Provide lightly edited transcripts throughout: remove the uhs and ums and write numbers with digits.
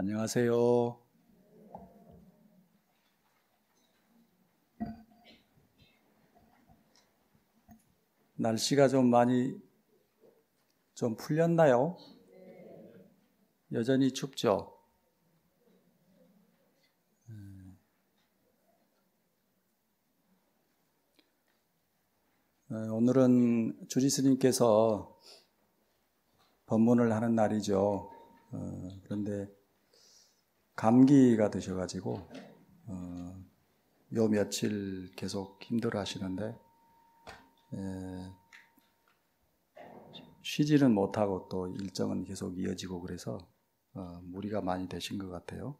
안녕하세요. 날씨가 많이 풀렸나요? 여전히 춥죠? 오늘은 주지스님께서 법문을 하는 날이죠. 그런데 감기가 드셔가지고 요 며칠 계속 힘들어 하시는데 쉬지는 못하고 또 일정은 계속 이어지고 그래서 무리가 많이 되신 것 같아요.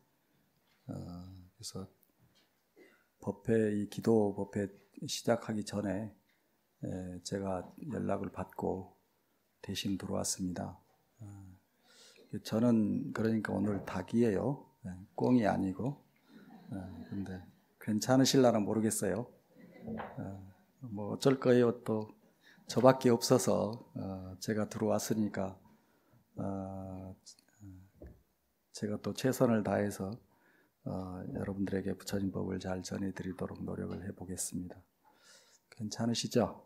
그래서 이 기도 법회 시작하기 전에 제가 연락을 받고 대신 들어왔습니다. 저는 그러니까 오늘 닭이에요. 꽁이 아니고. 근데 괜찮으실라나 모르겠어요. 뭐 어쩔 거예요. 또 저밖에 없어서 제가 들어왔으니까 제가 또 최선을 다해서 여러분들에게 부처님 법을 잘 전해드리도록 노력을 해보겠습니다. 괜찮으시죠?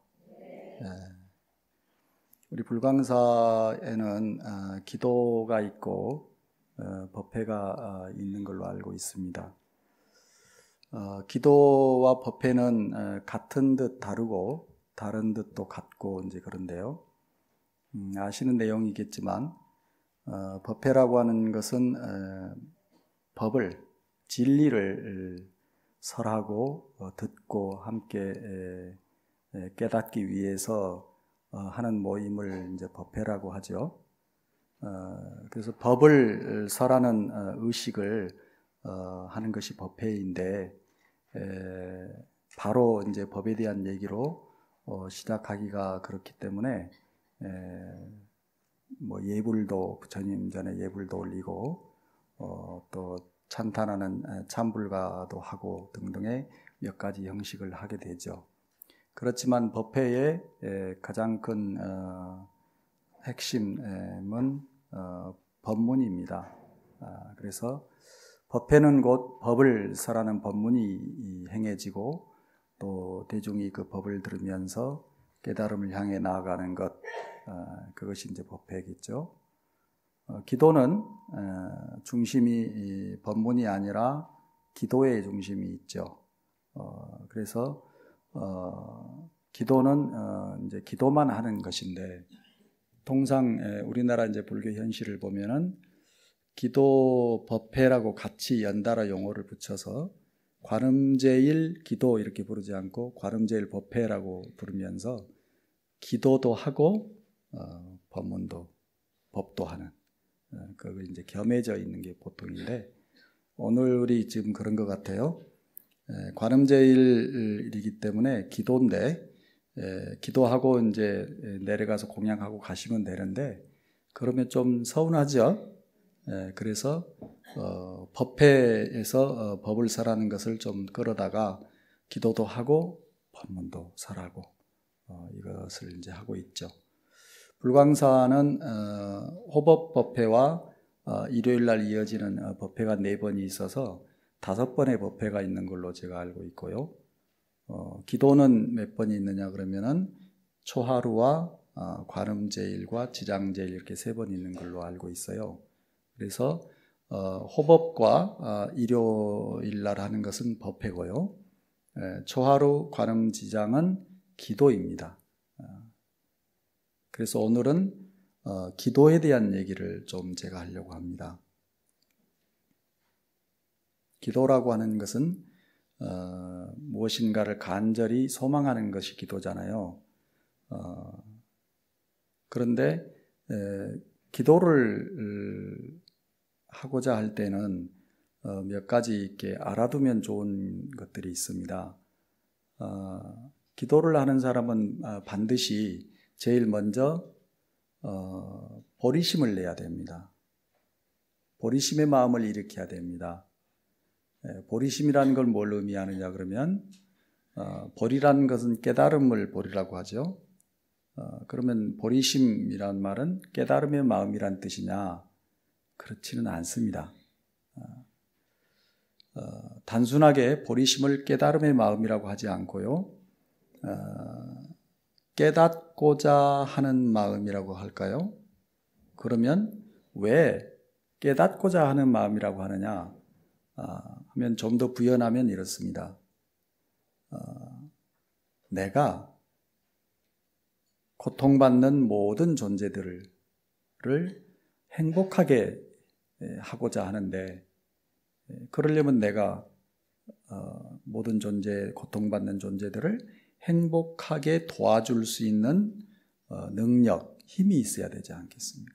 우리 불광사에는 기도가 있고 법회가 있는 걸로 알고 있습니다. 기도와 법회는 같은 듯 다르고 다른 듯도 같고 이제 그런데요. 아시는 내용이겠지만 법회라고 하는 것은 법을 진리를 설하고 듣고 함께 깨닫기 위해서 하는 모임을 이제 법회라고 하죠. 그래서 법을 설하는 의식을 하는 것이 법회인데 바로 이제 법에 대한 얘기로 시작하기가 그렇기 때문에 뭐 예불도 부처님 전에 예불도 올리고 또 찬탄하는 찬불가도 하고 등등의 몇 가지 형식을 하게 되죠. 그렇지만 법회의 가장 큰 핵심은 법문입니다. 그래서 법회는 곧 법을 설하는 법문이 행해지고 또 대중이 그 법을 들으면서 깨달음을 향해 나아가는 것, 그것이 이제 법회겠죠. 기도는 중심이 법문이 아니라 기도의 중심이 있죠. 그래서 기도는 이제 기도만 하는 것인데 통상 우리나라 이제 불교 현실을 보면은 기도 법회라고 같이 연달아 용어를 붙여서 관음제일 기도 이렇게 부르지 않고 관음제일 법회라고 부르면서 기도도 하고 법문도 법도 하는 그게 이제 겸해져 있는 게 보통인데 오늘이 지금 그런 것 같아요. 관음제일이기 때문에 기도인데 기도하고 이제 내려가서 공양하고 가시면 되는데 그러면 좀 서운하죠. 그래서 법회에서 법을 설하는 것을 좀 끌어다가 기도도 하고 법문도 설하고 이것을 이제 하고 있죠. 불광사는 호법 법회와 일요일날 이어지는 법회가 4번이 있어서 5번의 법회가 있는 걸로 제가 알고 있고요. 기도는 몇 번이 있느냐 그러면은 초하루와 관음제일과 지장제일 이렇게 3번 있는 걸로 알고 있어요. 그래서 호법과 일요일날 하는 것은 법회고요. 초하루, 관음, 지장은 기도입니다. 그래서 오늘은 기도에 대한 얘기를 좀 제가 하려고 합니다. 기도라고 하는 것은 무엇인가를 간절히 소망하는 것이 기도잖아요. 그런데 기도를 하고자 할 때는 몇 가지 이렇게 알아두면 좋은 것들이 있습니다. 기도를 하는 사람은 반드시 제일 먼저 보리심을 내야 됩니다. 보리심의 마음을 일으켜야 됩니다. 보리심이라는 걸 뭘 의미하느냐 그러면 보리라는 것은 깨달음을 보리라고 하죠. 그러면 보리심이란 말은 깨달음의 마음이란 뜻이냐? 그렇지는 않습니다. 단순하게 보리심을 깨달음의 마음이라고 하지 않고요. 깨닫고자 하는 마음이라고 할까요? 그러면 왜 깨닫고자 하는 마음이라고 하느냐 하면 좀 더 부연하면 이렇습니다. 내가 고통받는 모든 존재들을 행복하게 하고자 하는데, 그러려면 내가 모든 고통받는 존재들을 행복하게 도와줄 수 있는 능력, 힘이 있어야 되지 않겠습니까?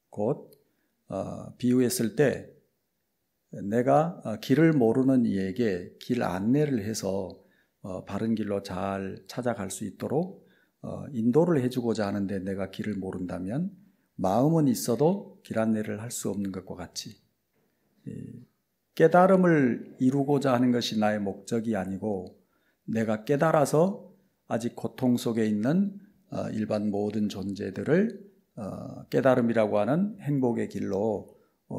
곧 비유했을 때 내가 길을 모르는 이에게 길 안내를 해서 바른 길로 잘 찾아갈 수 있도록 인도를 해주고자 하는데 내가 길을 모른다면 마음은 있어도 길 안내를 할 수 없는 것과 같이 깨달음을 이루고자 하는 것이 나의 목적이 아니고 내가 깨달아서 아직 고통 속에 있는 일반 모든 존재들을 깨달음이라고 하는 행복의 길로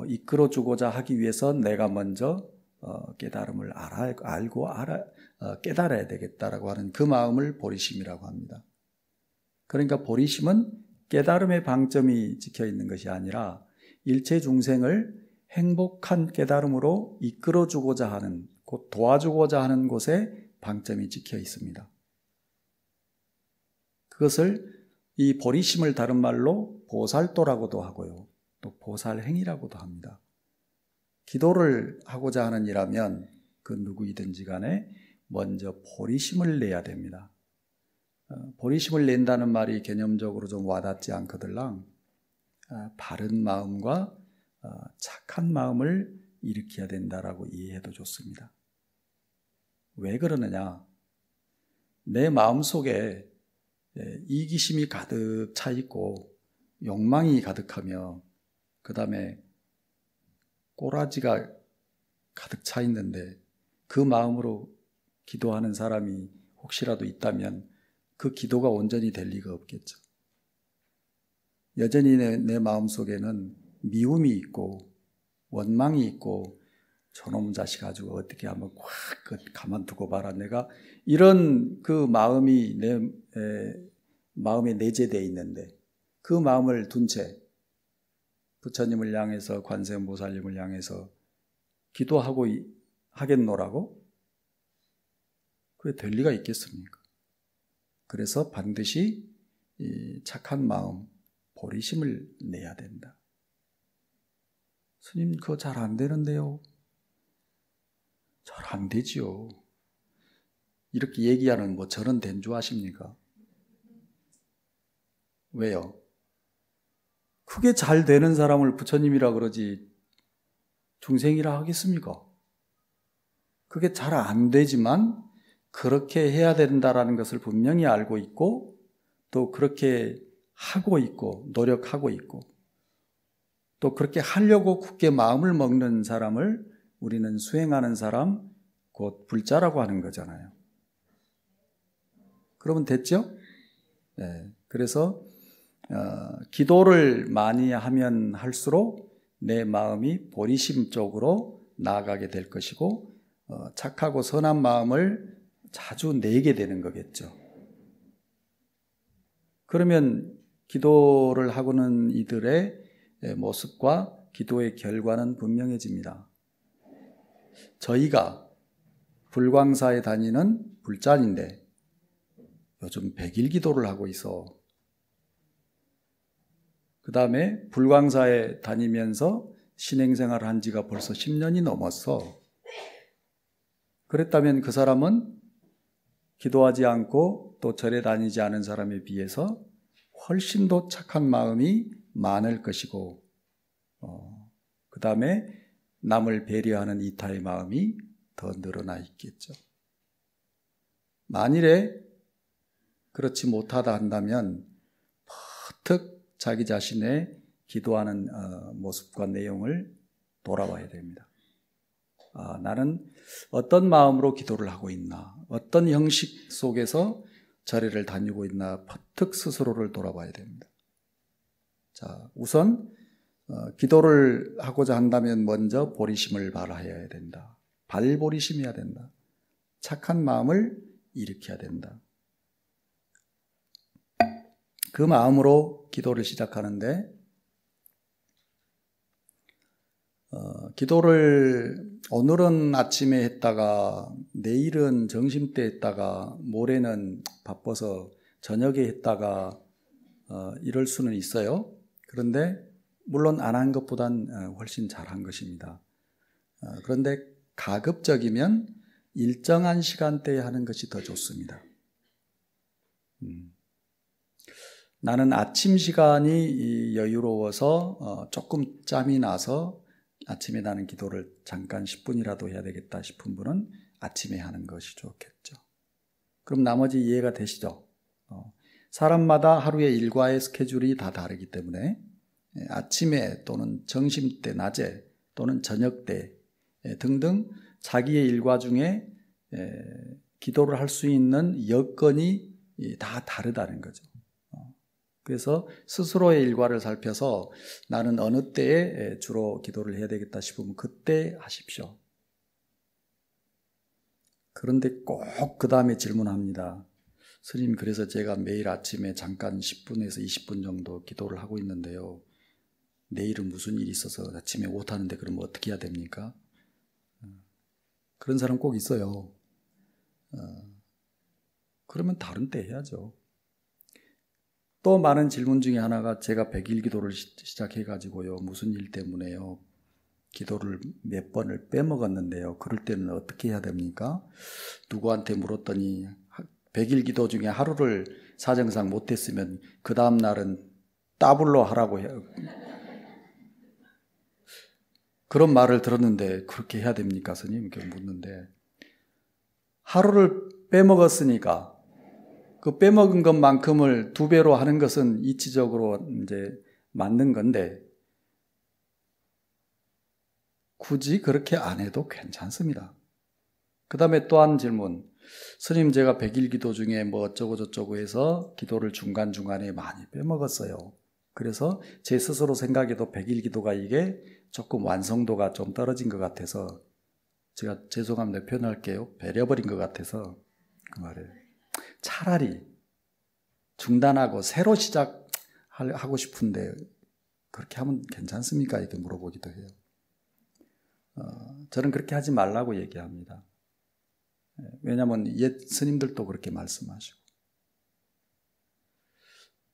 이끌어주고자 하기 위해서 내가 먼저 깨달음을 깨달아야 되겠다라고 하는 그 마음을 보리심이라고 합니다. 그러니까 보리심은 깨달음의 방점이 찍혀 있는 것이 아니라 일체 중생을 행복한 깨달음으로 이끌어주고자 하는, 곧 도와주고자 하는 곳에 방점이 찍혀 있습니다. 그것을 이 보리심을 다른 말로 보살도라고도 하고요. 또 보살행이라고도 합니다. 기도를 하고자 하는 이라면 그 누구이든지 간에 먼저 보리심을 내야 됩니다. 보리심을 낸다는 말이 개념적으로 좀 와닿지 않거들랑 바른 마음과 착한 마음을 일으켜야 된다라고 이해해도 좋습니다. 왜 그러느냐? 내 마음속에 이기심이 가득 차 있고 욕망이 가득하며 그 다음에 꼬라지가 가득 차 있는데 그 마음으로 기도하는 사람이 혹시라도 있다면 그 기도가 온전히 될 리가 없겠죠. 여전히 내 마음속에는 미움이 있고 원망이 있고 저놈 자식 가지고 어떻게 한번 확 가만두고 봐라. 내가 이런 그 마음이 내 마음에 내재되어 있는데 그 마음을 둔 채 부처님을 향해서 관세음보살님을 향해서 기도하고 하겠노라고? 그게 될 리가 있겠습니까? 그래서 반드시 이 착한 마음, 보리심을 내야 된다. 스님 그거 잘 안 되는데요. 잘 안 되지요. 이렇게 얘기하는 저런 된주 아십니까? 왜요? 그게 잘 되는 사람을 부처님이라 그러지 중생이라 하겠습니까? 그게 잘 안 되지만 그렇게 해야 된다라는 것을 분명히 알고 있고 또 그렇게 하고 있고 노력하고 있고 또 그렇게 하려고 굳게 마음을 먹는 사람을 우리는 수행하는 사람, 곧 불자라고 하는 거잖아요. 그러면 됐죠? 네. 그래서 기도를 많이 하면 할수록 내 마음이 보리심 쪽으로 나아가게 될 것이고 착하고 선한 마음을 자주 내게 되는 거겠죠. 그러면 기도를 하고는 이들의 모습과 기도의 결과는 분명해집니다. 저희가 불광사에 다니는 불자인데 요즘 100일 기도를 하고 있어. 그 다음에 불광사에 다니면서 신행생활을 한 지가 벌써 10년이 넘었어. 그랬다면 그 사람은 기도하지 않고 또 절에 다니지 않은 사람에 비해서 훨씬 더 착한 마음이 많을 것이고 그 다음에 남을 배려하는 이타의 마음이 더 늘어나 있겠죠. 만일에 그렇지 못하다 한다면 퍼뜩 자기 자신의 기도하는 모습과 내용을 돌아봐야 됩니다. 나는 어떤 마음으로 기도를 하고 있나, 어떤 형식 속에서 절에를 다니고 있나 퍼뜩 스스로를 돌아봐야 됩니다. 자, 우선 기도를 하고자 한다면 먼저 보리심을 발휘해야 된다. 발버리심해야 된다. 착한 마음을 일으켜야 된다. 그 마음으로 기도를 시작하는데 기도를 오늘은 아침에 했다가 내일은 점심때 했다가 모레는 바빠서 저녁에 했다가 이럴 수는 있어요. 그런데 물론 안 한 것보단 훨씬 잘한 것입니다. 그런데 가급적이면 일정한 시간대에 하는 것이 더 좋습니다. 나는 아침 시간이 여유로워서 조금 짬이 나서 아침에 나는 기도를 잠깐 10분이라도 해야 되겠다 싶은 분은 아침에 하는 것이 좋겠죠. 그럼 나머지 이해가 되시죠? 사람마다 하루의 일과의 스케줄이 다 다르기 때문에 아침에 또는 점심때, 낮에 또는 저녁때 등등 자기의 일과 중에 기도를 할 수 있는 여건이 다 다르다는 거죠. 그래서 스스로의 일과를 살펴서 나는 어느 때에 주로 기도를 해야 되겠다 싶으면 그때 하십시오. 그런데 꼭 그 다음에 질문합니다. 스님, 그래서 제가 매일 아침에 잠깐 10분에서 20분 정도 기도를 하고 있는데요. 내일은 무슨 일이 있어서 아침에 못하는데 그럼 어떻게 해야 됩니까? 그런 사람 꼭 있어요. 그러면 다른 때 해야죠. 또 많은 질문 중에 하나가 제가 100일 기도를 시작해가지고요. 무슨 일 때문에요. 기도를 몇 번을 빼먹었는데요. 그럴 때는 어떻게 해야 됩니까? 누구한테 물었더니 100일 기도 중에 하루를 사정상 못했으면 그 다음 날은 더블로 하라고 해요. 그런 말을 들었는데 그렇게 해야 됩니까, 스님? 이렇게 묻는데 하루를 빼먹었으니까 그 빼먹은 것만큼을 2배로 하는 것은 이치적으로 이제 맞는 건데 굳이 그렇게 안 해도 괜찮습니다. 그 다음에 또 한 질문. 스님, 제가 100일 기도 중에 뭐 어쩌고 저쩌고 해서 기도를 중간중간에 많이 빼먹었어요. 그래서 제 스스로 생각해도 100일 기도가 이게 조금 완성도가 좀 떨어진 것 같아서 제가 죄송합니다. 표현할게요. 배려버린 것 같아서 그 말을. 차라리 중단하고 새로 시작하고 싶은데 그렇게 하면 괜찮습니까? 이렇게 물어보기도 해요. 저는 그렇게 하지 말라고 얘기합니다. 왜냐하면 옛 스님들도 그렇게 말씀하시고.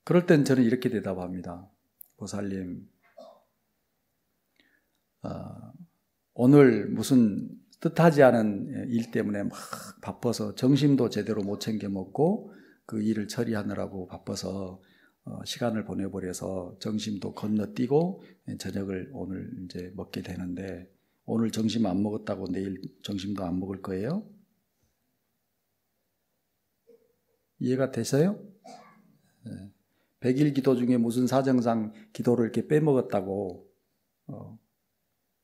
그럴 땐 저는 이렇게 대답합니다. 보살님, 오늘 무슨 뜻하지 않은 일 때문에 막 바빠서 점심도 제대로 못 챙겨 먹고 그 일을 처리하느라고 바빠서 시간을 보내버려서 점심도 건너뛰고 저녁을 오늘 이제 먹게 되는데 오늘 점심 안 먹었다고 내일 점심도 안 먹을 거예요? 이해가 되세요? 100일 기도 중에 무슨 사정상 기도를 이렇게 빼먹었다고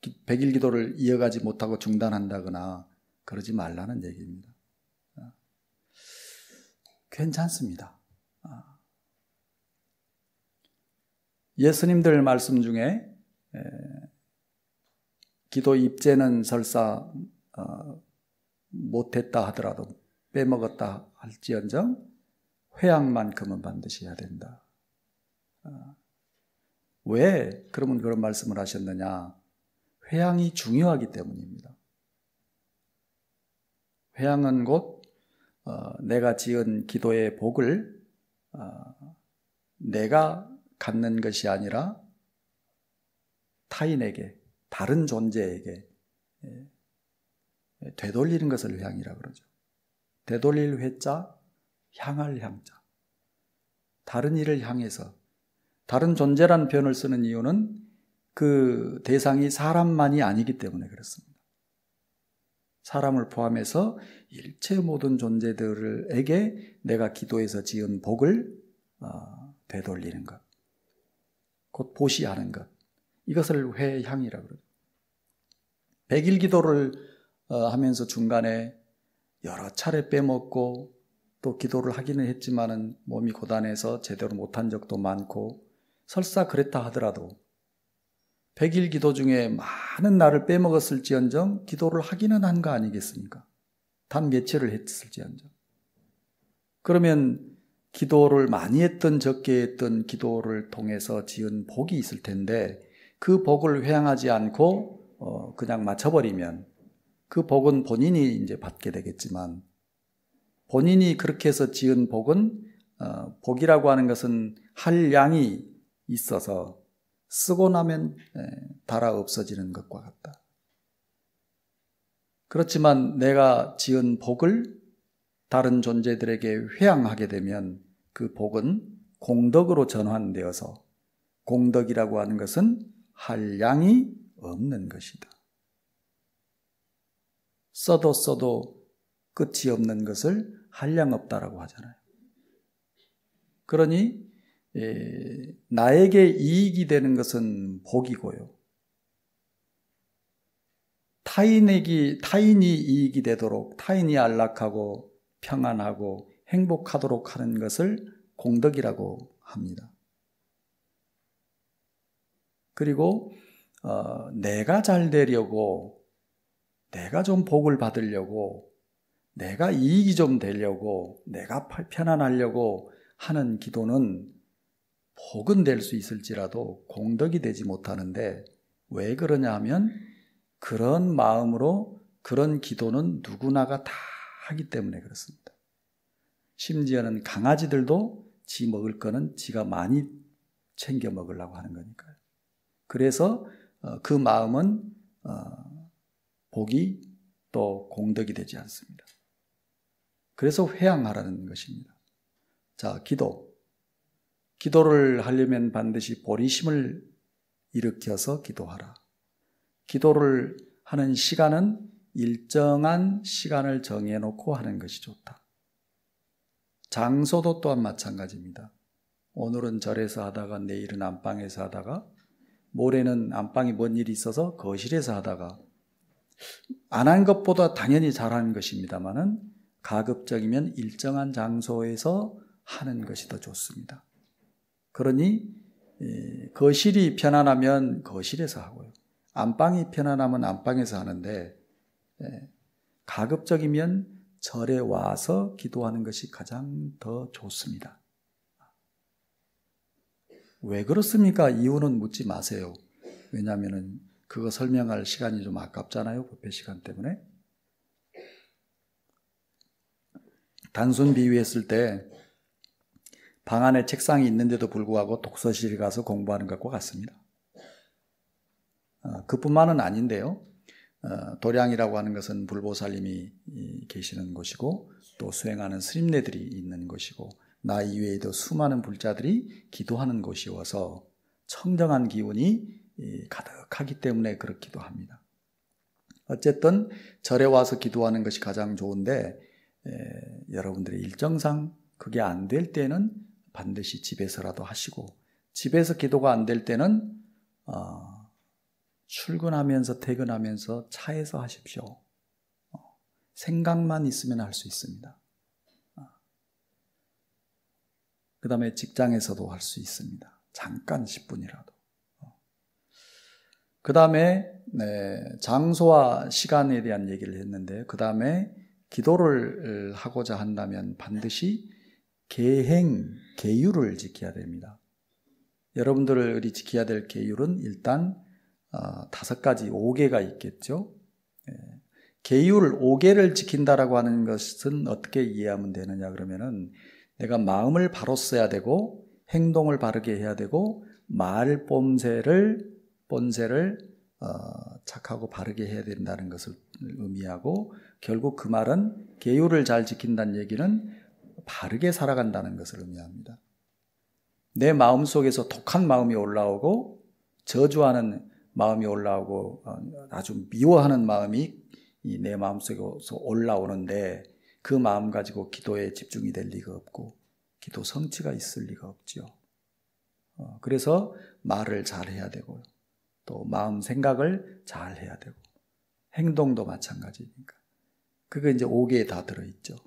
100일 기도를 이어가지 못하고 중단한다거나 그러지 말라는 얘기입니다. 괜찮습니다. 예수님들 말씀 중에 기도 입제는 설사 못했다 하더라도 빼먹었다 할지언정 회양만큼은 반드시 해야 된다. 왜 그러면 그런 말씀을 하셨느냐? 회양이 중요하기 때문입니다. 회양은 곧 내가 지은 기도의 복을 내가 갖는 것이 아니라 타인에게, 다른 존재에게 되돌리는 것을 회양이라고 그러죠. 되돌릴 회자, 향할 향자. 다른 일을 향해서, 다른 존재란 표현을 쓰는 이유는 그 대상이 사람만이 아니기 때문에 그렇습니다. 사람을 포함해서 일체 모든 존재들에게 내가 기도해서 지은 복을 되돌리는 것, 곧 보시하는 것, 이것을 회향이라고 그러죠. 100일 기도를 하면서 중간에 여러 차례 빼먹고 또 기도를 하기는 했지만은 몸이 고단해서 제대로 못한 적도 많고 설사 그랬다 하더라도 100일 기도 중에 많은 날을 빼먹었을지언정 기도를 하기는 한 거 아니겠습니까? 단 며칠을 했을지언정. 그러면 기도를 많이 했던 적게 했던 기도를 통해서 지은 복이 있을 텐데 그 복을 회항하지 않고 그냥 맞춰버리면 그 복은 본인이 이제 받게 되겠지만 본인이 그렇게 해서 지은 복은 복이라고 하는 것은 할 양이 있어서 쓰고 나면 달아 없어지는 것과 같다. 그렇지만 내가 지은 복을 다른 존재들에게 회양하게 되면 그 복은 공덕으로 전환되어서 공덕이라고 하는 것은 할 양이 없는 것이다. 써도 끝이 없는 것을 한량 없다라고 하잖아요. 그러니 나에게 이익이 되는 것은 복이고요. 타인이 이익이 되도록 타인이 안락하고 평안하고 행복하도록 하는 것을 공덕이라고 합니다. 그리고 내가 잘 되려고 내가 좀 복을 받으려고 내가 이익이 좀 되려고 내가 편안하려고 하는 기도는 복은 될 수 있을지라도 공덕이 되지 못하는데 왜 그러냐 하면 그런 마음으로 그런 기도는 누구나가 다 하기 때문에 그렇습니다. 심지어는 강아지들도 지 먹을 거는 지가 많이 챙겨 먹으려고 하는 거니까요. 그래서 그 마음은 복이 또 공덕이 되지 않습니다. 그래서 회양하라는 것입니다. 자, 기도를 하려면 반드시 보리심을 일으켜서 기도하라. 기도를 하는 시간은 일정한 시간을 정해놓고 하는 것이 좋다. 장소도 또한 마찬가지입니다. 오늘은 절에서 하다가 내일은 안방에서 하다가 모레는 안방에 뭔 일이 있어서 거실에서 하다가 안 한 것보다 당연히 잘하는 것입니다만은 가급적이면 일정한 장소에서 하는 것이 더 좋습니다. 그러니 거실이 편안하면 거실에서 하고요. 안방이 편안하면 안방에서 하는데 가급적이면 절에 와서 기도하는 것이 가장 더 좋습니다. 왜 그렇습니까? 이유는 묻지 마세요. 왜냐하면 그거 설명할 시간이 좀 아깝잖아요. 법회 시간 때문에. 단순 비유했을 때 방 안에 책상이 있는데도 불구하고 독서실에 가서 공부하는 것과 같습니다. 그뿐만은 아닌데요. 도량이라고 하는 것은 불보살님이 계시는 곳이고 또 수행하는 스님네들이 있는 곳이고 나 이외에도 수많은 불자들이 기도하는 곳이어서 청정한 기운이 가득하기 때문에 그렇기도 합니다. 어쨌든 절에 와서 기도하는 것이 가장 좋은데 여러분들의 일정상 그게 안 될 때는 반드시 집에서라도 하시고 집에서 기도가 안 될 때는 출근하면서 퇴근하면서 차에서 하십시오. 생각만 있으면 할 수 있습니다. 그 다음에 직장에서도 할 수 있습니다. 잠깐 10분이라도. 그 다음에 장소와 시간에 대한 얘기를 했는데 그 다음에 기도를 하고자 한다면 반드시 계율을 지켜야 됩니다. 여러분들이 지켜야 될 계율은 일단 5가지, 5개가 있겠죠. 계율 5개를 지킨다라고 하는 것은 어떻게 이해하면 되느냐 그러면은 내가 마음을 바로 써야 되고 행동을 바르게 해야 되고 말 본세를 착하고 바르게 해야 된다는 것을 의미하고 결국 그 말은 계율을 잘 지킨다는 얘기는 바르게 살아간다는 것을 의미합니다. 내 마음속에서 독한 마음이 올라오고 저주하는 마음이 올라오고 아주 미워하는 마음이 내 마음속에서 올라오는데 그 마음 가지고 기도에 집중이 될 리가 없고 기도 성취가 있을 리가 없죠. 그래서 말을 잘 해야 되고요. 또 마음 생각을 잘 해야 되고 행동도 마찬가지니까. 그게 이제 5개에 다 들어있죠.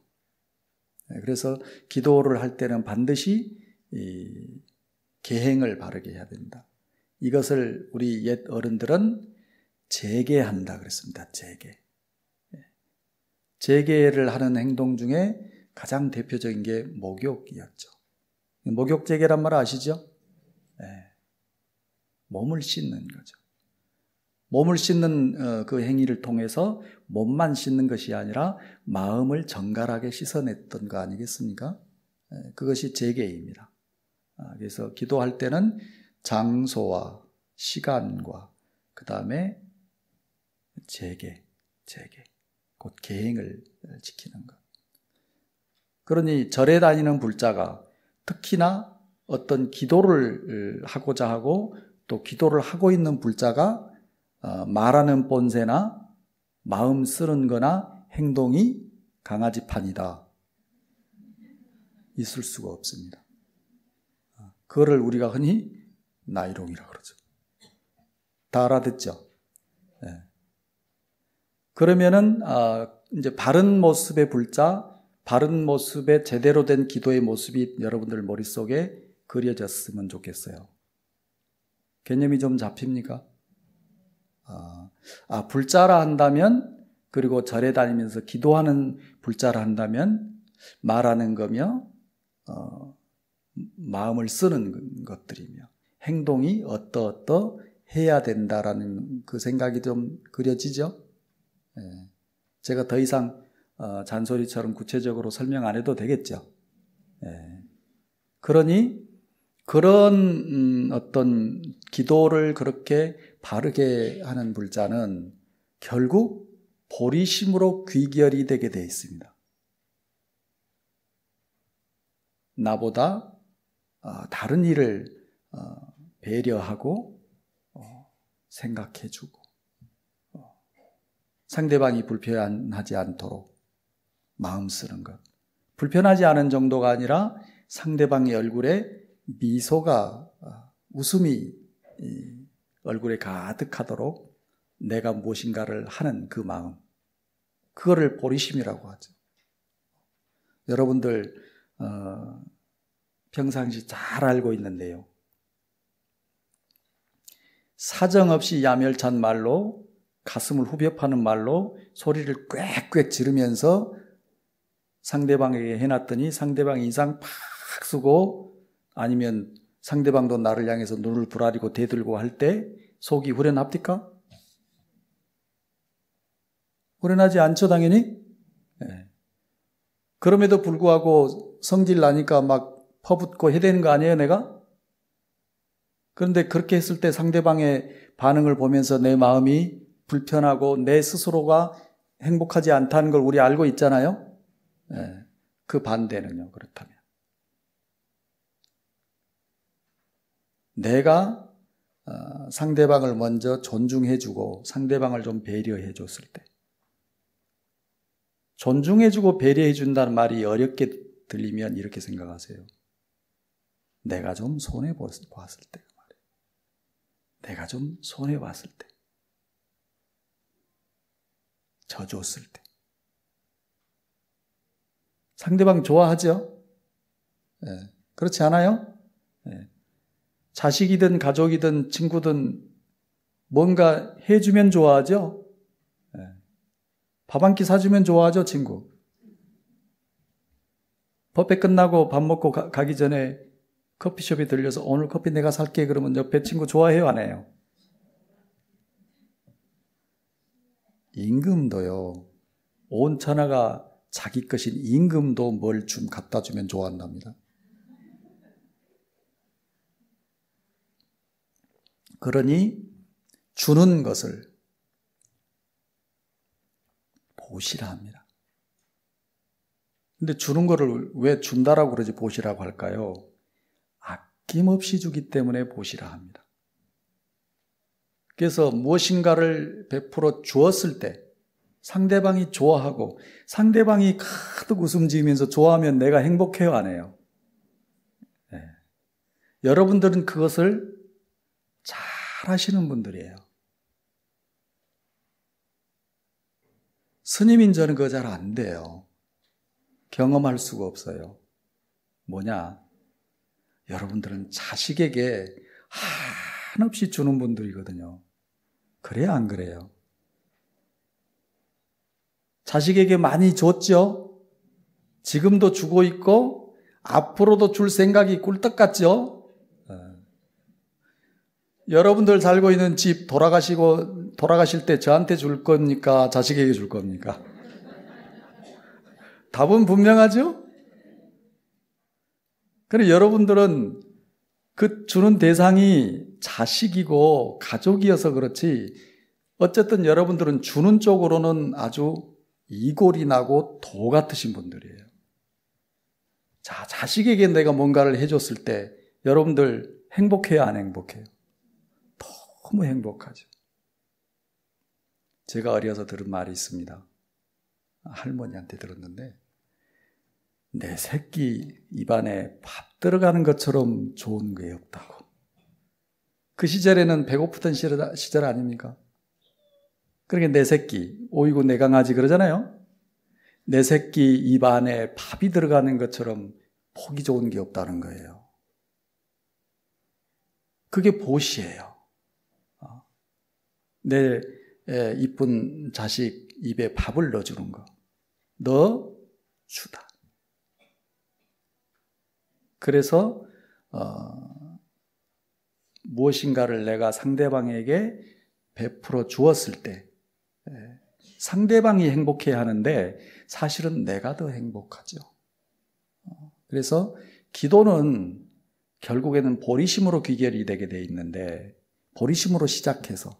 그래서 기도를 할 때는 반드시 이 계행을 바르게 해야 된다. 이것을 우리 옛 어른들은 재개한다 그랬습니다. 재개를 하는 행동 중에 가장 대표적인 게 목욕이었죠. 목욕재개란 말 아시죠? 네. 몸을 씻는 거죠. 몸을 씻는 그 행위를 통해서 몸만 씻는 것이 아니라 마음을 정갈하게 씻어냈던 거 아니겠습니까? 그것이 재개입니다. 그래서 기도할 때는 장소와 시간과 그 다음에 재개, 곧 계행을 지키는 것. 그러니 절에 다니는 불자가 특히나 어떤 기도를 하고자 하고 또 기도를 하고 있는 불자가 말하는 본세나 마음 쓰는 거나 행동이 강아지판이다. 있을 수가 없습니다. 그거를 우리가 흔히 나이롱이라고 그러죠. 다 알아듣죠? 네. 그러면은 이제 바른 모습의 불자, 바른 모습의 제대로 된 기도의 모습이 여러분들 머릿속에 그려졌으면 좋겠어요. 개념이 좀 잡힙니까? 불자라 한다면, 그리고 절에 다니면서 기도하는 불자라 한다면 말하는 거며 마음을 쓰는 것들이며 행동이 어떠 해야 된다라는 그 생각이 좀 그려지죠? 제가 더 이상 잔소리처럼 구체적으로 설명 안 해도 되겠죠? 그러니 그런 어떤 기도를 그렇게 바르게 하는 불자는 결국 보리심으로 귀결이 되게 되어 있습니다. 나보다 다른 일을 배려하고 생각해주고 상대방이 불편하지 않도록 마음 쓰는 것. 불편하지 않은 정도가 아니라 상대방의 얼굴에 미소가, 웃음이 얼굴에 가득하도록 내가 무엇인가를 하는 그 마음. 그거를 보리심이라고 하죠. 여러분들 평상시 잘 알고 있는데요. 사정없이 야멸찬 말로, 가슴을 후벼 파는 말로 소리를 꽥꽥 지르면서 상대방에게 해놨더니 상대방이 인상 팍 쓰고 아니면 상대방도 나를 향해서 눈을 부라리고 대들고 할 때 속이 후련합니까? 후련하지 않죠, 당연히? 네. 그럼에도 불구하고 성질 나니까 막 퍼붓고 해야 되는 거 아니에요, 내가? 그런데 그렇게 했을 때 상대방의 반응을 보면서 내 마음이 불편하고 내 스스로가 행복하지 않다는 걸 우리 알고 있잖아요? 네. 그 반대는요, 그렇다면. 내가 상대방을 먼저 존중해주고 상대방을 좀 배려해줬을 때, 존중해주고 배려해준다는 말이 어렵게 들리면 이렇게 생각하세요. 내가 좀 손해봤을 때 말이에요. 내가 좀 손해봤을 때, 져줬을 때. 상대방 좋아하죠? 네. 그렇지 않아요? 네. 자식이든 가족이든 친구든 뭔가 해주면 좋아하죠? 네. 밥 한 끼 사주면 좋아하죠, 친구? 법회 끝나고 밥 먹고 가기 전에 커피숍에 들려서 오늘 커피 내가 살게 그러면 옆에 친구 좋아해요, 안 해요? 임금도요. 온 천하가 자기 것인 임금도 뭘 좀 갖다 주면 좋아한답니다. 그러니 주는 것을 보시라 합니다. 근데 주는 거를 왜 준다라고 그러지 보시라고 할까요? 아낌없이 주기 때문에 보시라 합니다. 그래서 무엇인가를 베풀어 주었을 때 상대방이 좋아하고 상대방이 가득 웃음 지으면서 좋아하면 내가 행복해요, 안 해요? 네. 여러분들은 그것을 잘 하시는 분들이에요. 스님인 저는 그거 잘 안 돼요. 경험할 수가 없어요. 뭐냐? 여러분들은 자식에게 한없이 주는 분들이거든요. 그래야 안 그래요? 자식에게 많이 줬죠? 지금도 주고 있고 앞으로도 줄 생각이 꿀떡 같죠? 여러분들 살고 있는 집 돌아가실 때 저한테 줄 겁니까? 자식에게 줄 겁니까? 답은 분명하죠? 그래 여러분들은 그 주는 대상이 자식이고 가족이어서 그렇지 어쨌든 여러분들은 주는 쪽으로는 아주 이골이 나고 도 같으신 분들이에요. 자, 자식에게 내가 뭔가를 해줬을 때 여러분들 행복해요, 안 행복해요? 너무 행복하죠. 제가 어려서 들은 말이 있습니다. 할머니한테 들었는데 내 새끼 입안에 밥 들어가는 것처럼 좋은 게 없다고. 그 시절에는 배고프던 시절 아닙니까? 그러니까 내 새끼, 오이고 내 강아지 그러잖아요. 내 새끼 입안에 밥이 들어가는 것처럼 보기 좋은 게 없다는 거예요. 그게 보시예요. 내 이쁜 자식 입에 밥을 넣어주는 거. 넣어주다. 그래서 무엇인가를 내가 상대방에게 베풀어 주었을 때 상대방이 행복해야 하는데 사실은 내가 더 행복하죠. 그래서 기도는 결국에는 보리심으로 귀결이 되게 돼 있는데 보리심으로 시작해서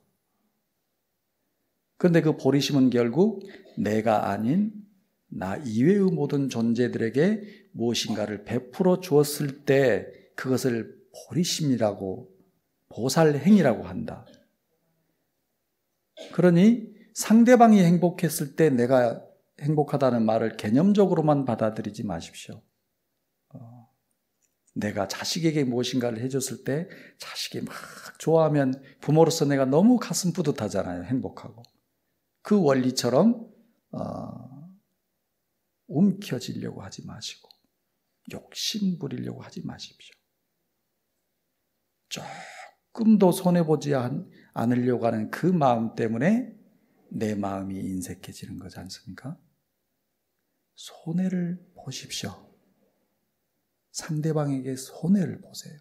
그런데 그 보리심은 결국 내가 아닌 나 이외의 모든 존재들에게 무엇인가를 베풀어 주었을 때 그것을 보리심이라고 보살행이라고 한다. 그러니 상대방이 행복했을 때 내가 행복하다는 말을 개념적으로만 받아들이지 마십시오. 내가 자식에게 무엇인가를 해줬을 때 자식이 막 좋아하면 부모로서 내가 너무 가슴 뿌듯하잖아요. 행복하고. 그 원리처럼 움켜쥐려고 하지 마시고 욕심 부리려고 하지 마십시오. 조금도 손해보지 않으려고 하는 그 마음 때문에 내 마음이 인색해지는 거지 않습니까? 손해를 보십시오. 상대방에게 손해를 보세요.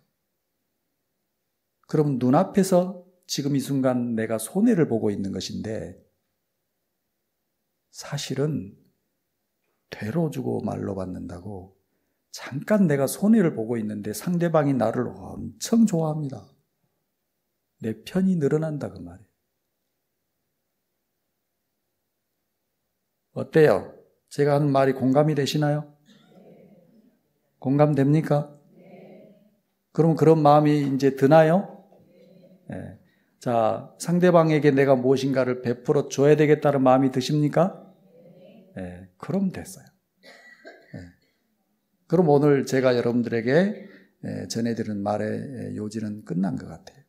그럼 눈앞에서 지금 이 순간 내가 손해를 보고 있는 것인데 사실은 되로 주고 말로 받는다고 잠깐 내가 손해를 보고 있는데 상대방이 나를 엄청 좋아합니다. 내 편이 늘어난다 그 말이에요. 어때요? 제가 하는 말이 공감이 되시나요? 공감됩니까? 그럼 그런 마음이 이제 드나요? 네. 자, 상대방에게 내가 무엇인가를 베풀어 줘야 되겠다는 마음이 드십니까? 네, 그럼 됐어요. 네. 그럼 오늘 제가 여러분들에게 전해드리는 말의 요지는 끝난 것 같아요.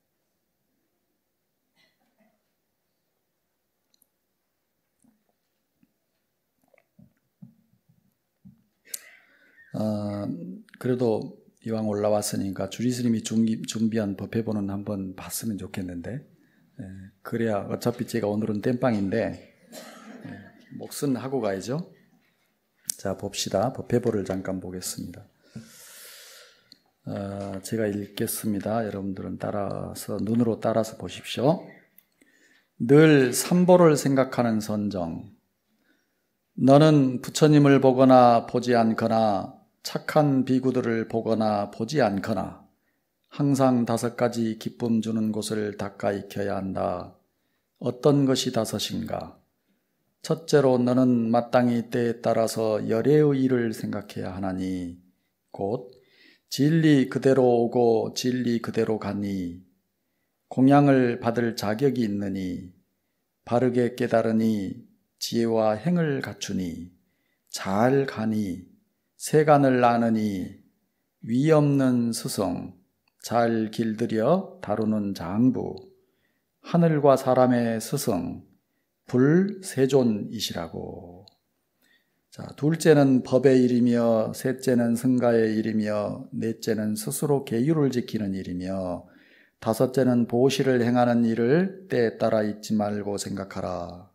그래도 이왕 올라왔으니까 주리스님이 준비한 법회본은 한번 봤으면 좋겠는데 그래야 어차피 제가 오늘은 땜빵인데 몫은 하고 가야죠. 자 봅시다. 법회본을 잠깐 보겠습니다. 제가 읽겠습니다. 여러분들은 눈으로 따라서 보십시오. 늘 삼보를 생각하는 선정. 너는 부처님을 보거나 보지 않거나 착한 비구들을 보거나 보지 않거나 항상 5가지 기쁨 주는 곳을 닦아 익혀야 한다. 어떤 것이 5인가? 첫째로 너는 마땅히 때에 따라서 열애의 일을 생각해야 하나니 곧 진리 그대로 오고 진리 그대로 가니 공양을 받을 자격이 있느니 바르게 깨달으니 지혜와 행을 갖추니 잘 가니 세간을 아느니 위 없는 스승 잘 길들여 다루는 장부 하늘과 사람의 스승 불세존이시라고. 자, 둘째는 법의 일이며 셋째는 승가의 일이며 넷째는 스스로 계율을 지키는 일이며 다섯째는 보시를 행하는 일을 때에 따라 잊지 말고 생각하라.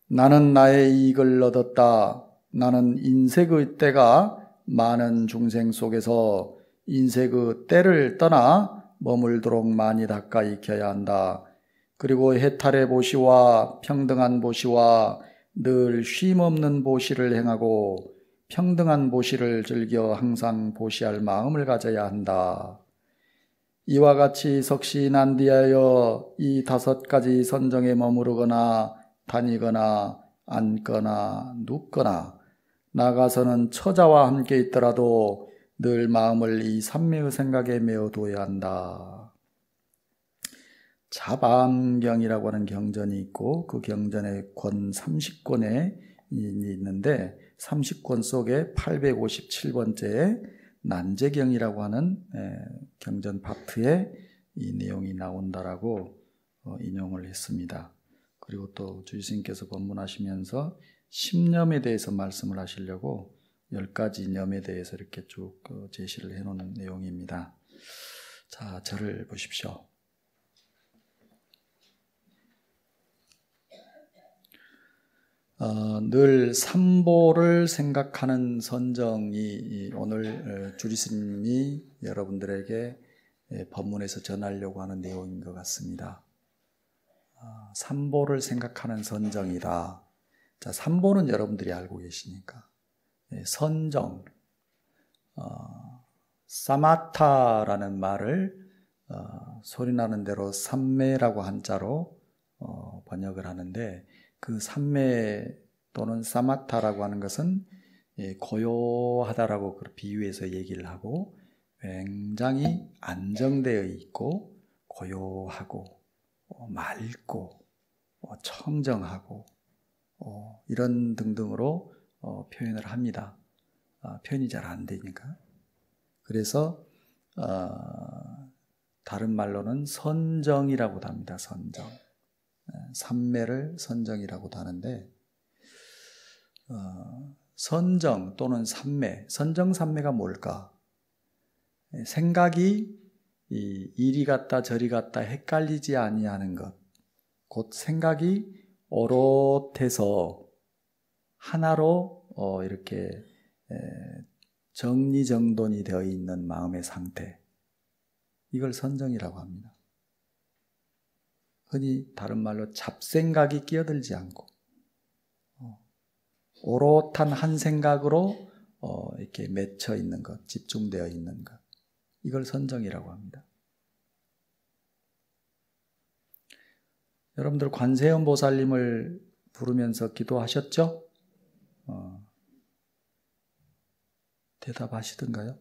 나는 나의 이익을 얻었다. 나는 인색의 때가 많은 중생 속에서 인색의 때를 떠나 머물도록 많이 가까이 익혀야 한다. 그리고 해탈의 보시와 평등한 보시와 늘 쉼없는 보시를 행하고 평등한 보시를 즐겨 항상 보시할 마음을 가져야 한다. 이와 같이 석시난 뒤하여 이 5가지 선정에 머무르거나 다니거나 앉거나 눕거나 나가서는 처자와 함께 있더라도 늘 마음을 이 삼매의 생각에 메어둬야 한다. 자반경이라고 하는 경전이 있고 그 경전의 권 30권에 있는데 30권 속에 857번째에 난제경이라고 하는 경전 파트에 이 내용이 나온다라고 인용을 했습니다. 그리고 또 주지스님께서 법문하시면서 10념에 대해서 말씀을 하시려고 10가지 념에 대해서 이렇게 쭉 제시를 해놓은 내용입니다. 자, 저를 보십시오. 늘 삼보를 생각하는 선정이 오늘 주지스님이 여러분들에게 법문에서 전하려고 하는 내용인 것 같습니다. 삼보를 생각하는 선정이다. 자, 삼보는 여러분들이 알고 계시니까. 선정, 사마타라는 말을 소리나는 대로 삼매라고 한자로 번역을 하는데 그 삼매 또는 사마타라고 하는 것은 고요하다라고 비유해서 얘기를 하고 굉장히 안정되어 있고 고요하고 맑고 청정하고 이런 등등으로 표현을 합니다. 표현이 잘 안 되니까. 그래서 다른 말로는 선정이라고도 합니다. 선정. 삼매를 선정이라고도 하는데 선정 또는 삼매, 선정 삼매가 뭘까? 생각이 이리 갔다 저리 갔다 헷갈리지 아니하는 것, 곧 생각이 오롯해서 하나로 이렇게 정리정돈이 되어 있는 마음의 상태, 이걸 선정이라고 합니다. 흔히 다른 말로 잡생각이 끼어들지 않고 오롯한 한 생각으로 이렇게 맺혀 있는 것, 집중되어 있는 것, 이걸 선정이라고 합니다. 여러분들 관세음 보살님을 부르면서 기도하셨죠? 대답하시던가요?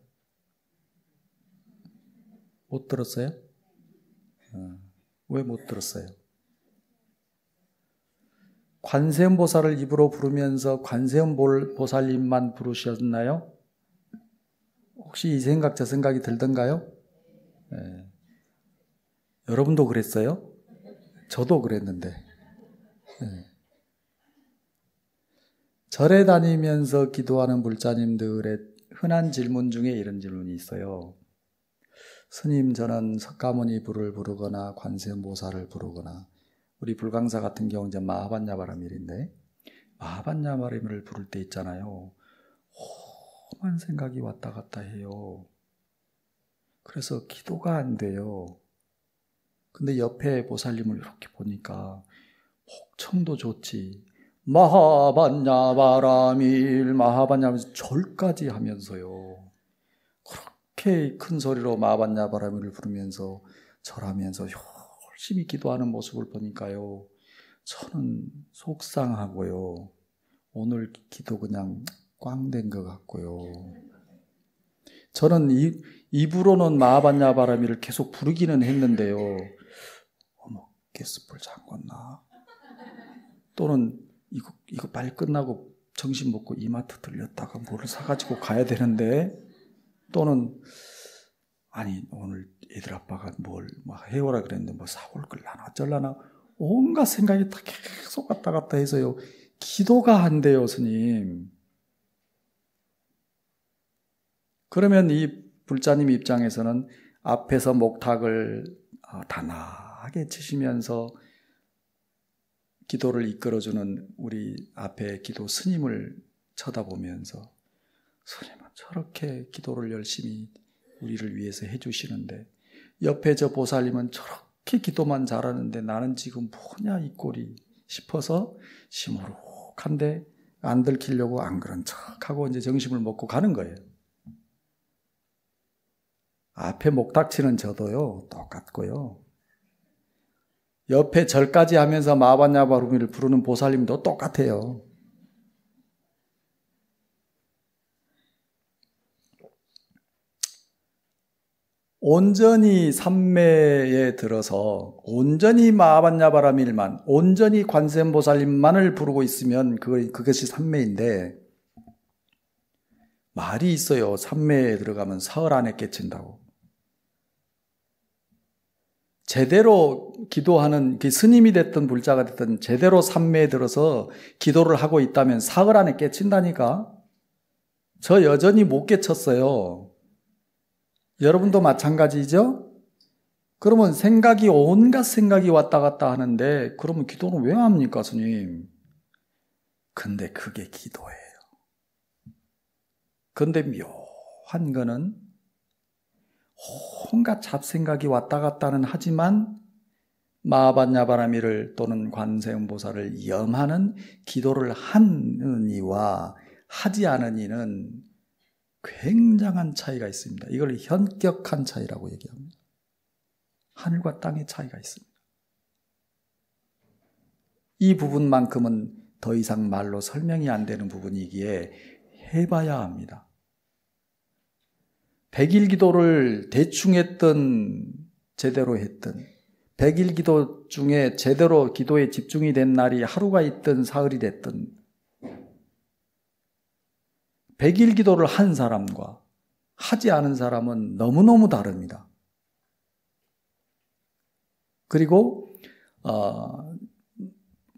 못 들었어요? 왜 못 들었어요? 관세음 보살을 입으로 부르면서 관세음 보살님만 부르셨나요? 혹시 이 생각 저 생각이 들던가요? 네. 여러분도 그랬어요? 저도 그랬는데. 네. 절에 다니면서 기도하는 불자님들의 흔한 질문 중에 이런 질문이 있어요. 스님, 저는 석가모니 불을 부르거나 관세음보살을 부르거나, 우리 불광사 같은 경우 이제 마하반야바라밀인데, 마하반야바라밀을 부를 때 있잖아요. 험한 생각이 왔다 갔다 해요. 그래서 기도가 안 돼요. 근데 옆에 보살님을 이렇게 보니까 목청도 좋지, 마하반야바라밀 마하반야바라밀 절까지 하면서요. 그렇게 큰 소리로 마하반야바라밀을 부르면서 절하면서 열심히 기도하는 모습을 보니까요, 저는 속상하고요, 오늘 기도 그냥 꽝된 것 같고요. 저는 입으로는 마하반야바라밀을 계속 부르기는 했는데요, 어머, 개수불 잠궜나? 또는 이거 빨리 끝나고 점심 먹고 이마트 들렸다가 뭐를 사가지고 가야 되는데, 또는 아니 오늘 애들 아빠가 뭘 해오라 그랬는데 뭐 사올 걸라나 어쩔라나, 온갖 생각이 다 계속 왔다 갔다 해서요, 기도가 안 돼요, 스님. 그러면 이 불자님 입장에서는 앞에서 목탁을 단아하게 치시면서 기도를 이끌어주는 우리 앞에 기도 스님을 쳐다보면서 스님은 저렇게 기도를 열심히 우리를 위해서 해주시는데 옆에 저 보살님은 저렇게 기도만 잘하는데 나는 지금 뭐냐 이 꼴이 싶어서 시무룩한데 안 들키려고 안 그런 척하고 이제 정심을 먹고 가는 거예요. 앞에 목닥치는 저도요 똑같고요. 옆에 절까지 하면서 마바냐바루미를 부르는 보살님도 똑같아요. 온전히 삼매에 들어서 온전히 마바냐바라밀만, 온전히 관세음보살님만을 부르고 있으면 그것이 삼매인데 말이 있어요. 삼매에 들어가면 사흘 안에 깨친다고. 제대로 기도하는 스님이 됐든 불자가 됐든 제대로 삼매에 들어서 기도를 하고 있다면 사흘 안에 깨친다니까. 저 여전히 못 깨쳤어요. 여러분도 마찬가지죠? 그러면 온갖 생각이 왔다 갔다 하는데 그러면 기도는 왜 합니까, 스님? 근데 그게 기도예요. 근데 묘한 거는 온갖 잡생각이 왔다 갔다는 하지만 마하반야바라미를 또는 관세음보살을 염하는 기도를 하는 이와 하지 않은 이는 굉장한 차이가 있습니다. 이걸 현격한 차이라고 얘기합니다. 하늘과 땅의 차이가 있습니다. 이 부분만큼은 더 이상 말로 설명이 안 되는 부분이기에 해봐야 합니다. 100일 기도를 대충 했든 제대로 했든 100일 기도 중에 제대로 기도에 집중이 된 날이 하루가 있든 사흘이 됐든 100일 기도를 한 사람과 하지 않은 사람은 너무너무 다릅니다. 그리고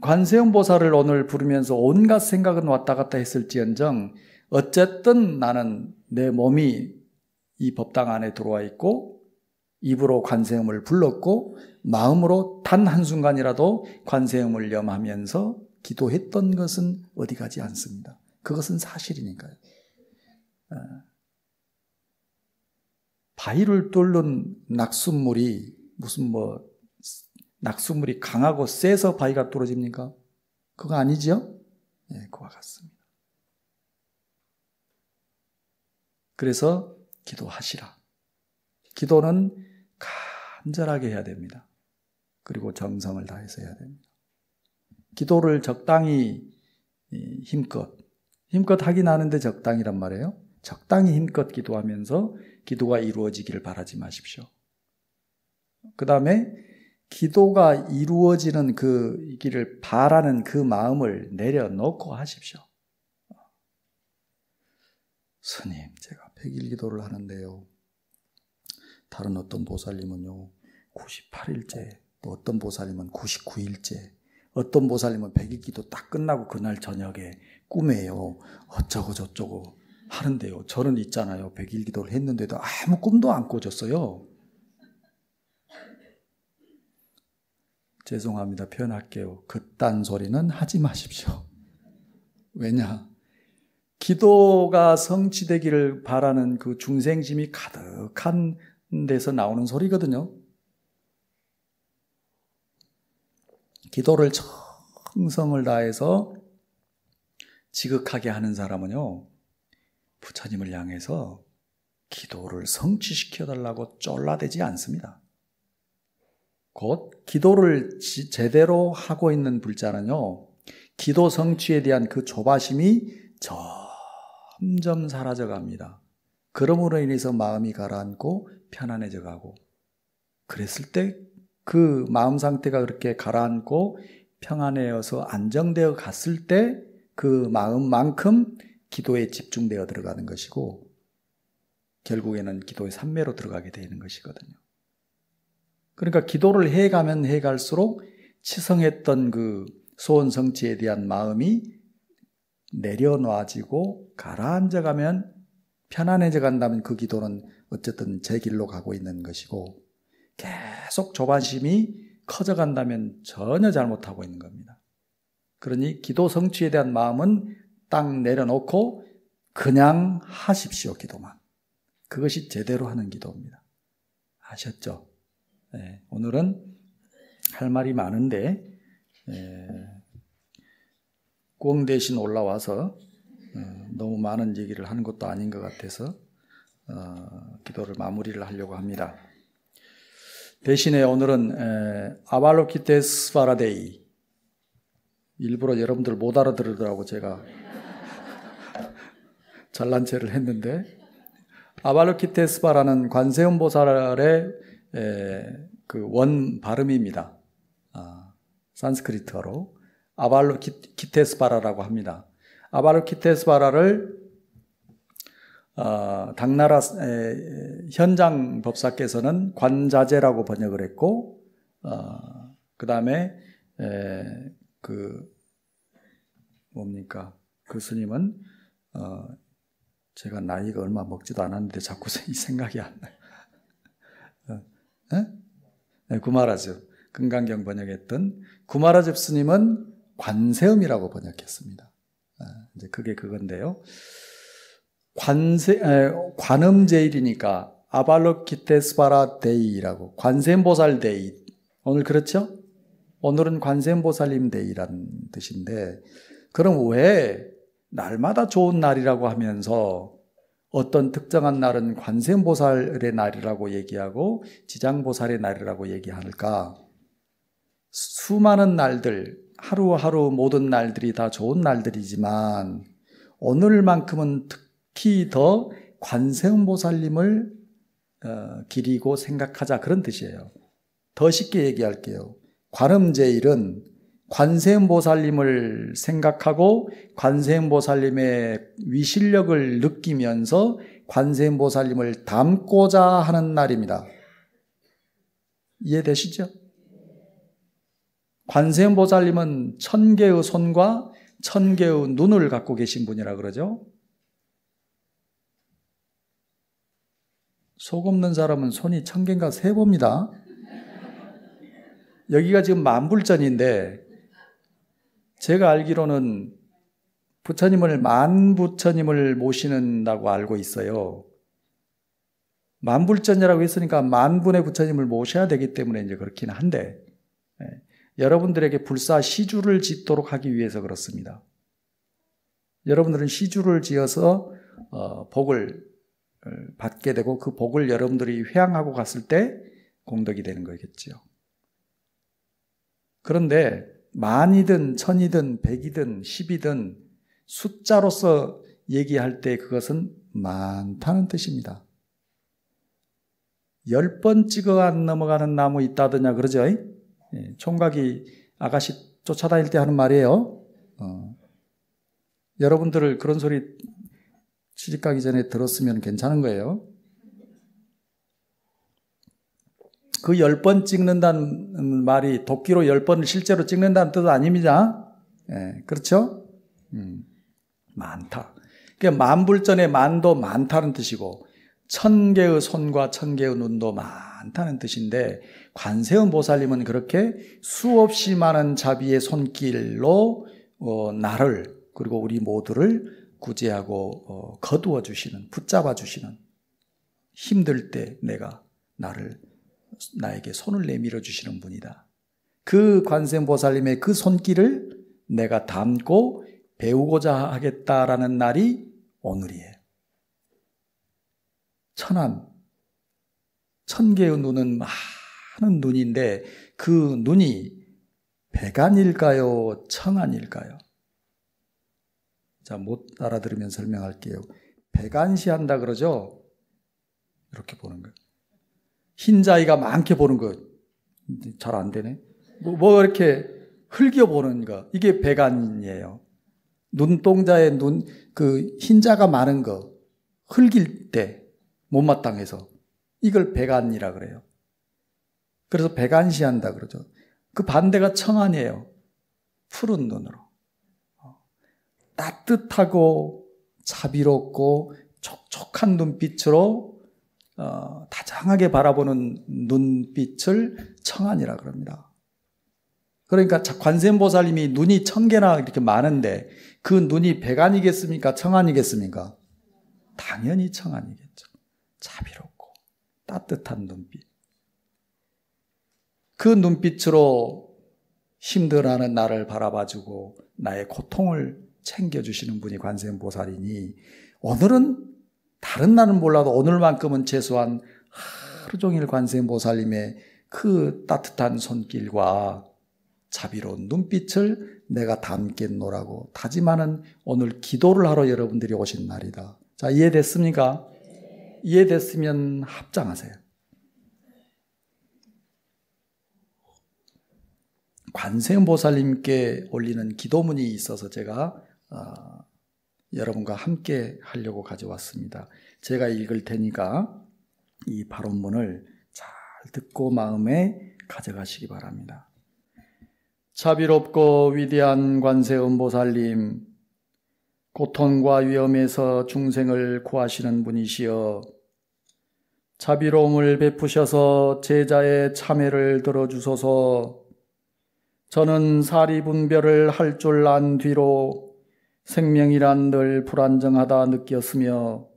관세음보살을 오늘 부르면서 온갖 생각은 왔다 갔다 했을지언정 어쨌든 나는 내 몸이 이 법당 안에 들어와 있고 입으로 관세음을 불렀고 마음으로 단 한순간이라도 관세음을 염하면서 기도했던 것은 어디 가지 않습니다. 그것은 사실이니까요. 바위를 뚫는 낙숫물이 낙숫물이 강하고 세서 바위가 뚫어집니까? 그거 아니죠? 네, 그와 같습니다. 그래서 기도하시라. 기도는 간절하게 해야 됩니다. 그리고 정성을 다해서 해야 됩니다. 기도를 적당히 힘껏 하긴 하는데 적당이란 말이에요. 적당히 힘껏 기도하면서 기도가 이루어지기를 바라지 마십시오. 그 다음에 기도가 이루어지는 그 길을 바라는 그 마음을 내려놓고 하십시오. 스님, 제가 100일 기도를 하는데요. 다른 어떤 보살님은요, 98일째, 또 어떤 보살님은 99일째, 어떤 보살님은 100일 기도 딱 끝나고 그날 저녁에 꿈에요. 어쩌고 저쩌고 하는데요. 저는 있잖아요. 100일 기도를 했는데도 아무 꿈도 안 꿔졌어요. 죄송합니다. 표현할게요. 그딴 소리는 하지 마십시오. 왜냐? 기도가 성취되기를 바라는 그 중생심이 가득한 데서 나오는 소리거든요. 기도를 정성을 다해서 지극하게 하는 사람은요, 부처님을 향해서 기도를 성취시켜달라고 쫄라대지 않습니다. 곧 기도를 제대로 하고 있는 불자는요, 기도 성취에 대한 그 조바심이 점점 사라져 갑니다. 그러므로 인해서 마음이 가라앉고 편안해져 가고, 그랬을 때 그 마음 상태가 그렇게 가라앉고 평안해져서 안정되어 갔을 때 그 마음만큼 기도에 집중되어 들어가는 것이고 결국에는 기도의 삼매로 들어가게 되는 것이거든요. 그러니까 기도를 해가면 해갈수록 치성했던 그 소원 성취에 대한 마음이 내려놔지고 가라앉아가면 편안해져 간다면 그 기도는 어쨌든 제 길로 가고 있는 것이고, 계속 조바심이 커져간다면 전혀 잘못하고 있는 겁니다. 그러니 기도 성취에 대한 마음은 딱 내려놓고 그냥 하십시오, 기도만. 그것이 제대로 하는 기도입니다. 아셨죠? 네, 오늘은 할 말이 많은데 꽁 대신 올라와서 너무 많은 얘기를 하는 것도 아닌 것 같아서 기도를 마무리를 하려고 합니다. 대신에 오늘은 아발로키테스 파라데이, 일부러 여러분들 못 알아들으더라고 제가 잘난 체를 했는데, 아발로키테스바라는 관세음보살의 그 원 발음입니다. 산스크리트어로 아발로키테스바라라고 합니다. 아발로키테스바라를 당나라 현장 법사께서는 관자재라고 번역을 했고, 그 다음에 그 스님은 제가 나이가 얼마 먹지도 않았는데 자꾸 이 생각이 안 나요. 네, 구마라즈, 금강경 번역했던 구마라즈 스님은 관세음이라고 번역했습니다. 이제 그게 그건데요. 관음제일이니까 아발로키테스바라 데이라고, 관세음보살 데이. 오늘 그렇죠? 오늘은 관세음보살님 데이라는 뜻인데, 그럼 왜 날마다 좋은 날이라고 하면서 어떤 특정한 날은 관세음보살의 날이라고 얘기하고 지장보살의 날이라고 얘기할까? 수많은 날들, 하루하루 모든 날들이 다 좋은 날들이지만 오늘만큼은 특히 더 관세음보살님을 기리고 생각하자, 그런 뜻이에요. 더 쉽게 얘기할게요. 관음제일은 관세음보살님을 생각하고 관세음보살님의 위실력을 느끼면서 관세음보살님을 닮고자 하는 날입니다. 이해되시죠? 관세음보살님은 1000개의 손과 1000개의 눈을 갖고 계신 분이라 그러죠. 속 없는 사람은 손이 1000개인가 세봅니다. 여기가 지금 만불전인데 제가 알기로는 부처님을 만부처님을 모시는다고 알고 있어요. 만불전이라고 했으니까 만분의 부처님을 모셔야 되기 때문에 이제 그렇긴 한데, 여러분들에게 불사 시주를 짓도록 하기 위해서 그렇습니다. 여러분들은 시주를 지어서 복을 받게 되고 그 복을 여러분들이 회항하고 갔을 때 공덕이 되는 거겠죠. 그런데 만이든 천이든 백이든 십이든 숫자로서 얘기할 때 그것은 많다는 뜻입니다. 10번 찍어 안 넘어가는 나무 있다더냐 그러죠? 총각이 아가씨 쫓아다닐 때 하는 말이에요. 여러분들 그런 소리 시집가기 전에 들었으면 괜찮은 거예요. 그 10번 찍는다는 말이 도끼로 10번을 실제로 찍는다는 뜻은 아닙니다. 그렇죠? 많다. 그러니까 만불전의 만도 많다는 뜻이고 1000개의 손과 1000개의 눈도 많다는 뜻인데, 관세음보살님은 그렇게 수없이 많은 자비의 손길로 나를, 그리고 우리 모두를 구제하고 거두어 주시는, 붙잡아 주시는, 힘들 때 나에게 손을 내밀어 주시는 분이다. 그 관세음보살님의 그 손길을 내가 담고 배우고자 하겠다라는 날이 오늘이에요. 1000개의 눈은 많은 눈인데 그 눈이 백안일까요? 청안일까요? 자, 못 알아들으면 설명할게요. 백안시한다 그러죠? 이렇게 보는 거예요. 흰자위가 많게 보는 거 잘 안 되네. 뭐 이렇게 흘겨 보는 거, 이게 백안이에요. 눈동자에 그 흰자가 많은 거 흘길 때 못마땅해서 이걸 백안이라 그래요. 그래서 백안시한다 그러죠. 그 반대가 청안이에요. 푸른 눈으로 따뜻하고 자비롭고 촉촉한 눈빛으로 다정하게 바라보는 눈빛을 청안이라 그럽니다. 그러니까 관세음보살님이 눈이 1000개나 이렇게 많은데 그 눈이 백안이겠습니까? 청안이겠습니까? 당연히 청안이겠죠. 자비롭고 따뜻한 눈빛. 그 눈빛으로 힘들어하는 나를 바라봐주고 나의 고통을 챙겨주시는 분이 관세음보살이니 오늘은 다른 날은 몰라도 오늘만큼은 최소한 하루 종일 관세음보살님의 그 따뜻한 손길과 자비로운 눈빛을 내가 담겠노라고 다짐하는 오늘 기도를 하러 여러분들이 오신 날이다. 자, 이해됐습니까? 이해됐으면 합장하세요. 관세음보살님께 올리는 기도문이 있어서 제가 여러분과 함께 하려고 가져왔습니다. 제가 읽을 테니까 이 발언문을 잘 듣고 마음에 가져가시기 바랍니다. 자비롭고 위대한 관세음보살님, 고통과 위험에서 중생을 구하시는 분이시여 자비로움을 베푸셔서 제자의 참회를 들어주소서. 저는 사리분별을 할 줄 안 뒤로 생명이란 늘 불안정하다 느꼈으며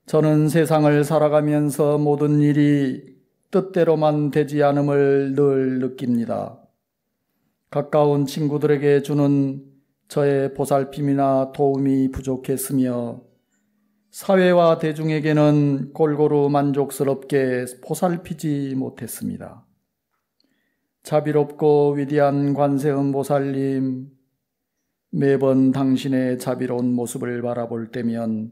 저는 세상을 살아가면서 모든 일이 뜻대로만 되지 않음을 늘 느낍니다. 가까운 친구들에게 주는 저의 보살핌이나 도움이 부족했으며 사회와 대중에게는 골고루 만족스럽게 보살피지 못했습니다. 자비롭고 위대한 관세음보살님, 매번 당신의 자비로운 모습을 바라볼 때면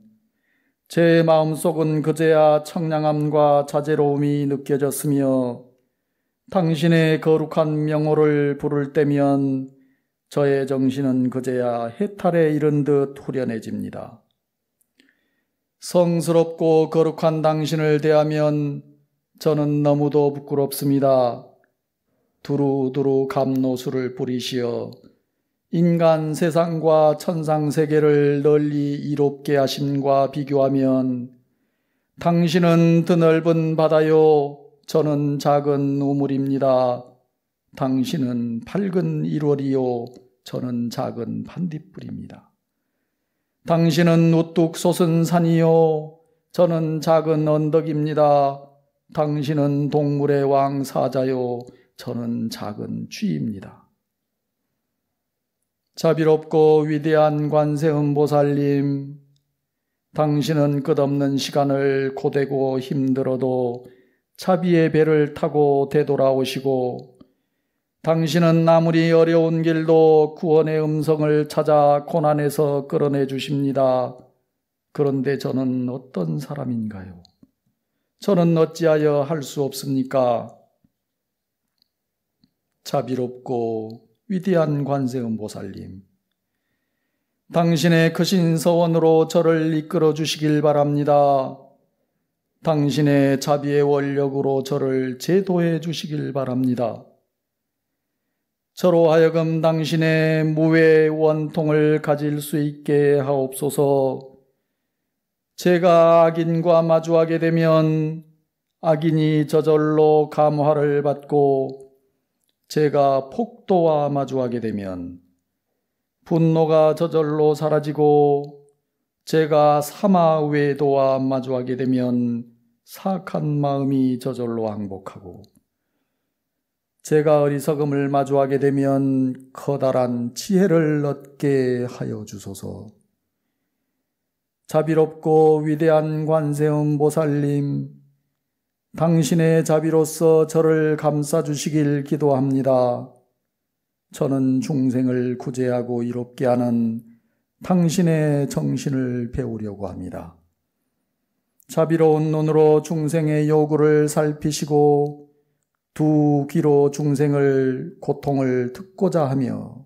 제 마음속은 그제야 청량함과 자제로움이 느껴졌으며 당신의 거룩한 명호를 부를 때면 저의 정신은 그제야 해탈에 이른 듯 후련해집니다. 성스럽고 거룩한 당신을 대하면 저는 너무도 부끄럽습니다. 두루두루 감노수를 부리시어 인간 세상과 천상 세계를 널리 이롭게 하심과 비교하면 당신은 드넓은 바다요, 저는 작은 우물입니다. 당신은 밝은 1월이요, 저는 작은 반딧불입니다. 당신은 우뚝 솟은 산이요, 저는 작은 언덕입니다. 당신은 동물의 왕 사자요, 저는 작은 쥐입니다. 자비롭고 위대한 관세음보살님, 당신은 끝없는 시간을 고되고 힘들어도 자비의 배를 타고 되돌아오시고 당신은 아무리 어려운 길도 구원의 음성을 찾아 고난에서 끌어내 주십니다. 그런데 저는 어떤 사람인가요? 저는 어찌하여 할 수 없습니까? 자비롭고 위대한 관세음보살님, 당신의 크신 서원으로 저를 이끌어 주시길 바랍니다. 당신의 자비의 원력으로 저를 제도해 주시길 바랍니다. 저로 하여금 당신의 무외 원통을 가질 수 있게 하옵소서. 제가 악인과 마주하게 되면 악인이 저절로 감화를 받고 제가 폭도와 마주하게 되면 분노가 저절로 사라지고 제가 사마 외도와 마주하게 되면 사악한 마음이 저절로 항복하고 제가 어리석음을 마주하게 되면 커다란 지혜를 얻게 하여 주소서. 자비롭고 위대한 관세음보살님, 당신의 자비로서 저를 감싸주시길 기도합니다. 저는 중생을 구제하고 이롭게 하는 당신의 정신을 배우려고 합니다. 자비로운 눈으로 중생의 요구를 살피시고 두 귀로 중생을 고통을 듣고자 하며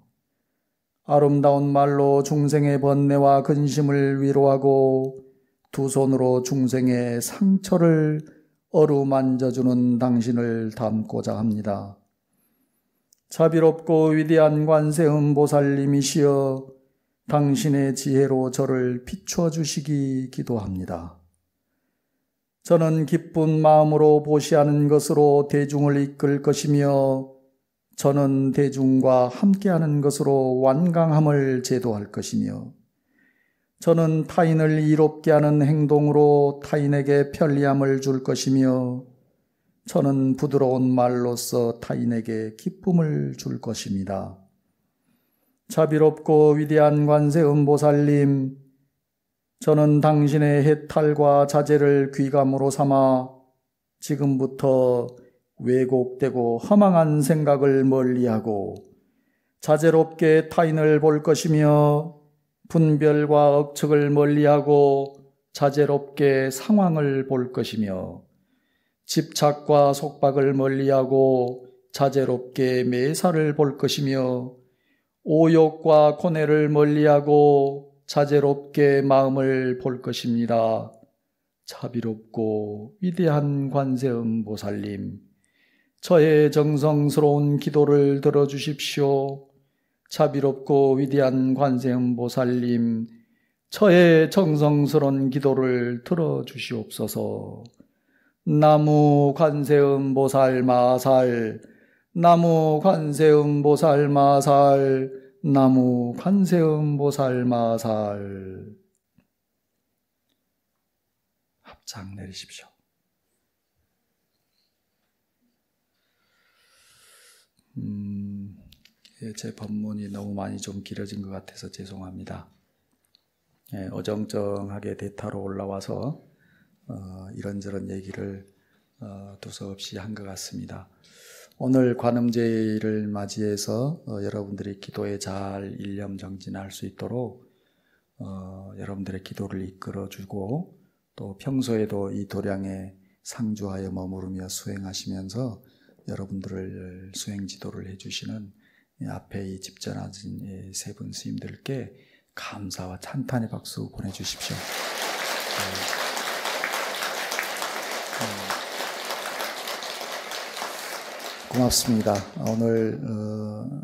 아름다운 말로 중생의 번뇌와 근심을 위로하고 두 손으로 중생의 상처를 어루만져주는 당신을 닮고자 합니다. 자비롭고 위대한 관세음보살님이시여 당신의 지혜로 저를 비추어 주시기 기도합니다. 저는 기쁜 마음으로 보시하는 것으로 대중을 이끌 것이며 저는 대중과 함께하는 것으로 완강함을 제도할 것이며 저는 타인을 이롭게 하는 행동으로 타인에게 편리함을 줄 것이며 저는 부드러운 말로써 타인에게 기쁨을 줄 것입니다. 자비롭고 위대한 관세음보살님, 저는 당신의 해탈과 자제를 귀감으로 삼아 지금부터 왜곡되고 허망한 생각을 멀리하고 자제롭게 타인을 볼 것이며 분별과 억측을 멀리하고 자제롭게 상황을 볼 것이며 집착과 속박을 멀리하고 자제롭게 매사를 볼 것이며 오욕과 고뇌를 멀리하고 자제롭게 마음을 볼 것입니다. 자비롭고 위대한 관세음보살님, 저의 정성스러운 기도를 들어주십시오. 자비롭고 위대한 관세음보살님, 저의 정성스러운 기도를 들어주시옵소서. 나무 관세음보살 마살, 나무 관세음보살 마살, 나무 관세음보살 마살. 합장 내리십시오. 제 법문이 너무 많이 좀 길어진 것 같아서 죄송합니다. 어정쩡하게 대타로 올라와서 이런저런 얘기를 두서없이 한 것 같습니다. 오늘 관음제를 맞이해서 여러분들이 기도에 잘 일념정진할 수 있도록 여러분들의 기도를 이끌어주고 또 평소에도 이 도량에 상주하여 머무르며 수행하시면서 여러분들을 수행지도를 해주시는 앞에 이 집전하신 세 분 스님들께 감사와 찬탄의 박수 보내주십시오. 고맙습니다. 오늘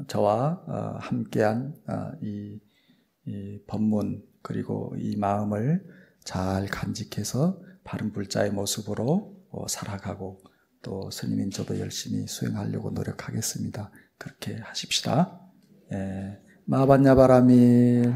저와 함께한 이 법문 그리고 이 마음을 잘 간직해서 바른 불자의 모습으로 살아가고 또 스님인 저도 열심히 수행하려고 노력하겠습니다. 그렇게 하십시다. 마반야바라밀.